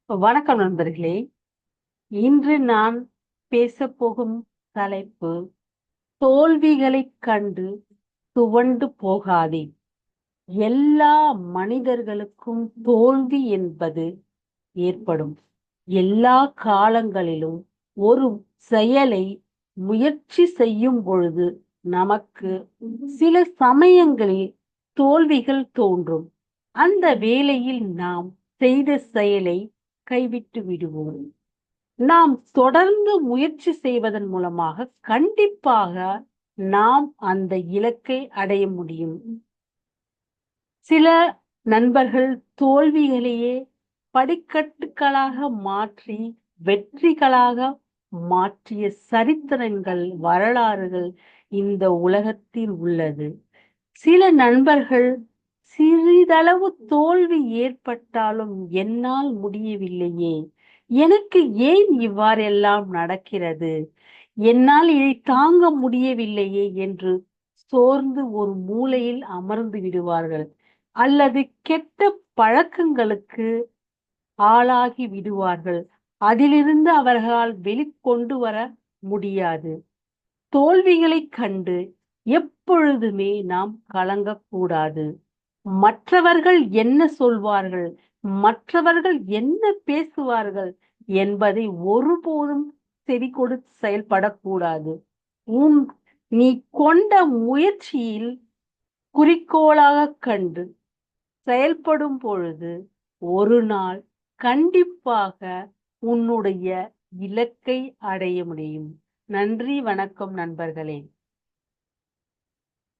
வணக்கம் நண்பர்களே. இன்று நான் பேசப்போகும் தலைப்பு தோல்விகளைக் கண்டு துவண்டு போகாதே. எல்லா மனிதர்களுக்கும் தோல்வி என்பது ஏற்படும். எல்லா காலங்களிலும் ஒரு செயலை முயற்சி செய்யும் பொழுது நமக்கு சில சமயங்களில் தோல்விகள் தோன்றும். அந்த வேளையில் நாம் செய்த செயலை கைவிட்டு விடுவோம். நாம் தொடர்ந்து முயற்சி செய்வதன் மூலமாக கண்டிப்பாக நாம் அந்த இலக்கை அடைய முடியும். சில நண்பர்கள் தோல்விகளையே படிக்கட்டுகளாக மாற்றி வெற்றிகளாக மாற்றிய சரித்திரங்கள், வரலாறுகள் இந்த உலகத்தில் உள்ளது. சில நண்பர்கள் சிறிதளவு தோல்வி ஏற்பட்டாலும் என்னால் முடியவில்லையே, எனக்கு ஏன் இவ்வாறெல்லாம் நடக்கிறது, என்னால் இதை தாங்க முடியவில்லையே என்று சோர்ந்து ஒரு மூலையில் அமர்ந்து விடுவார்கள். அல்லது கெட்ட பழக்கங்களுக்கு ஆளாகி விடுவார்கள். அதிலிருந்து அவர்களால் வெளிக்கொண்டு வர முடியாது. தோல்விகளைக் கண்டு எப்பொழுதுமே நாம் கலங்கக்கூடாது. மற்றவர்கள் என்ன சொல்வார்கள், மற்றவர்கள் என்ன பேசுவார்கள் என்பதை ஒருபோதும் செவி கொடுத்து செயல்படக்கூடாது. உன் நீ கொண்ட முயற்சியில் குறிக்கோளாக கண்டு செயல்படும் பொழுது ஒரு நாள் கண்டிப்பாக உன்னுடைய இலக்கை அடைய முடியும். நன்றி, வணக்கம் நண்பர்களே.